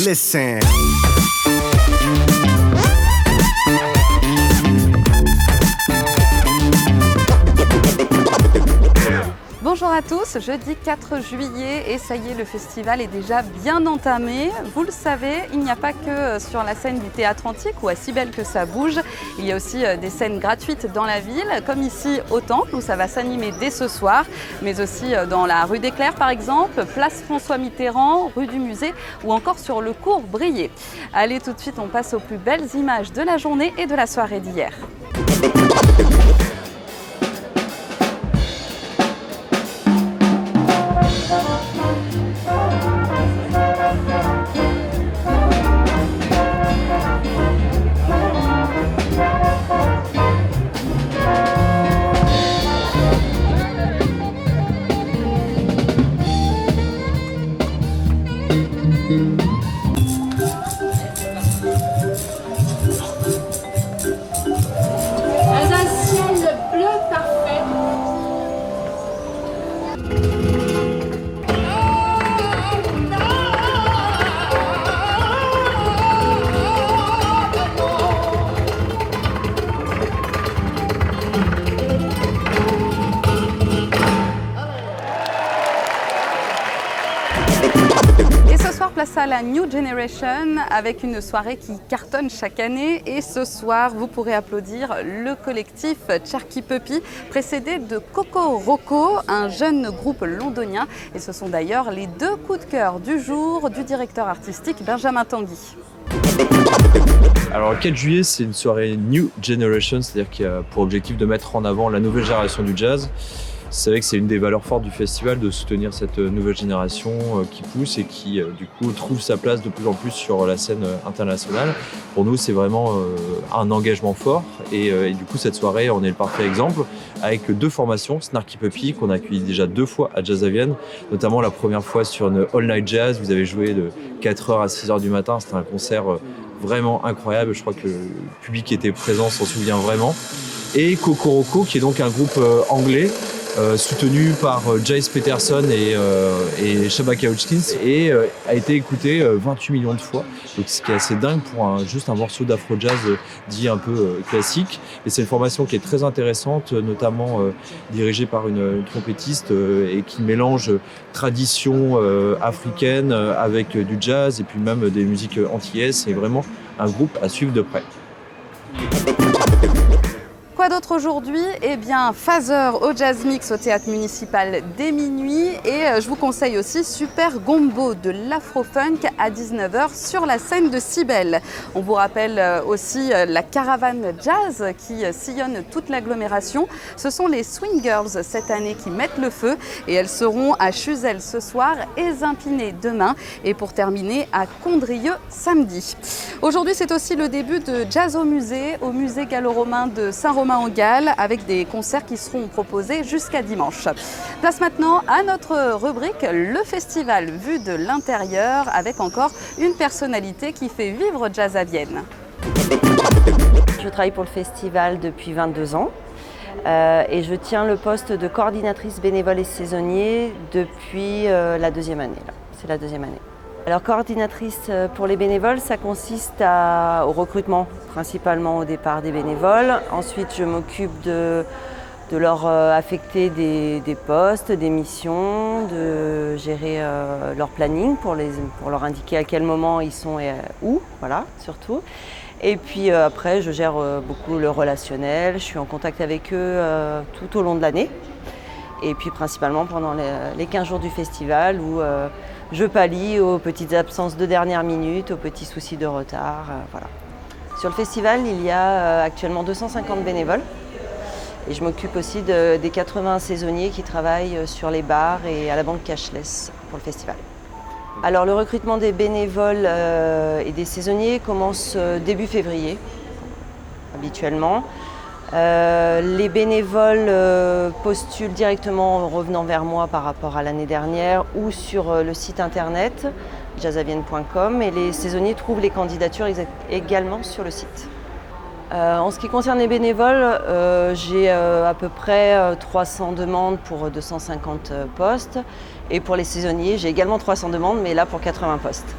listen. Bonjour à tous, jeudi 4 juillet et ça y est, le festival est déjà bien entamé. Vous le savez, il n'y a pas que sur la scène du Théâtre Antique ou à Cybèle que ça bouge. Il y a aussi des scènes gratuites dans la ville, comme ici au Temple où ça va s'animer dès ce soir, mais aussi dans la rue des Clercs par exemple, place François Mitterrand, rue du Musée ou encore sur le cours Brillet. Allez, tout de suite, on passe aux plus belles images de la journée et de la soirée d'hier. Place à la New Generation avec une soirée qui cartonne chaque année et ce soir vous pourrez applaudir le collectif Cherki Puppy précédé de Coco Roco, un jeune groupe londonien et ce sont d'ailleurs les deux coups de cœur du jour du directeur artistique Benjamin Tanguy. Alors le 4 juillet c'est une soirée New Generation, c'est-à-dire qu'il a pour objectif de mettre en avant la nouvelle génération du jazz. C'est vrai que c'est une des valeurs fortes du festival de soutenir cette nouvelle génération qui pousse et qui du coup trouve sa place de plus en plus sur la scène internationale. Pour nous c'est vraiment un engagement fort et du coup cette soirée on est le parfait exemple avec deux formations, Snarky Puppy qu'on a accueilli déjà 2 fois à Jazz à Vienne, notamment la première fois sur une All Night Jazz, vous avez joué de 4h à 6h du matin, c'était un concert vraiment incroyable, je crois que le public qui était présent s'en souvient vraiment. Et Coco Roco qui est donc un groupe anglais soutenu par Jace Peterson et Shabaka Hutchins et a été écouté 28 millions de fois, donc ce qui est assez dingue pour juste un morceau d'afro-jazz dit un peu classique. Et c'est une formation qui est très intéressante, notamment dirigée par une trompettiste et qui mélange tradition africaine avec du jazz et puis même des musiques antillaises. C'est vraiment un groupe à suivre de près. Quoi d'autre aujourd'hui? Eh bien, Phaser au Jazz Mix au Théâtre Municipal dès minuit et je vous conseille aussi Super Gombo de l'Afro-Funk à 19h sur la scène de Cybèle. On vous rappelle aussi la caravane jazz qui sillonne toute l'agglomération. Ce sont les Swing Girls cette année qui mettent le feu et elles seront à Chuzelle ce soir et Zimpiné demain et pour terminer à Condrieu samedi. Aujourd'hui, c'est aussi le début de Jazz au musée gallo-romain de Saint-Romain-en-Galles avec des concerts qui seront proposés jusqu'à dimanche. Place maintenant à notre rubrique Le Festival vu de l'intérieur avec encore une personnalité qui fait vivre Jazz à Vienne. Je travaille pour le festival depuis 22 ans et je tiens le poste de coordinatrice bénévole et saisonnier depuis la 2e année. C'est la 2e année. Alors coordinatrice pour les bénévoles, ça consiste au recrutement, principalement au départ des bénévoles. Ensuite, je m'occupe de leur affecter des postes, des missions, de gérer leur planning pour leur indiquer à quel moment ils sont et où, voilà, surtout. Et puis après, je gère beaucoup le relationnel, je suis en contact avec eux tout au long de l'année. Et puis principalement pendant les 15 jours du festival où je pallie aux petites absences de dernière minute, aux petits soucis de retard, voilà. Sur le festival, il y a actuellement 250 bénévoles et je m'occupe aussi des 80 saisonniers qui travaillent sur les bars et à la banque cashless pour le festival. Alors le recrutement des bénévoles et des saisonniers commence début février, habituellement. Les bénévoles postulent directement en revenant vers moi par rapport à l'année dernière ou sur le site internet jazzavienne.com et les saisonniers trouvent les candidatures également sur le site. En ce qui concerne les bénévoles, j'ai à peu près 300 demandes pour 250 postes et pour les saisonniers, j'ai également 300 demandes mais là pour 80 postes.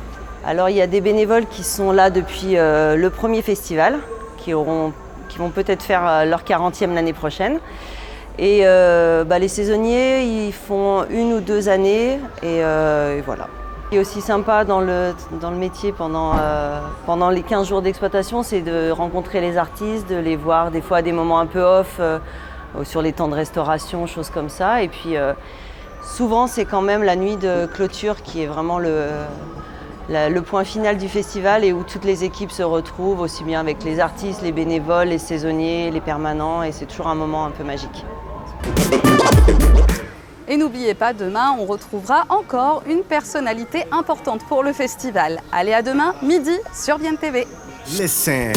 Alors il y a des bénévoles qui sont là depuis le premier festival, qui vont peut-être faire leur 40e l'année prochaine. Et les saisonniers, ils font 1 ou 2 années et voilà. Ce qui est aussi sympa dans le métier pendant les 15 jours d'exploitation, c'est de rencontrer les artistes, de les voir des fois à des moments un peu off, sur les temps de restauration, choses comme ça. Et puis souvent c'est quand même la nuit de clôture qui est vraiment le point final du festival et où toutes les équipes se retrouvent, aussi bien avec les artistes, les bénévoles, les saisonniers, les permanents, et c'est toujours un moment un peu magique. Et n'oubliez pas, demain, on retrouvera encore une personnalité importante pour le festival. Allez, à demain, midi, sur Bien TV. Listen.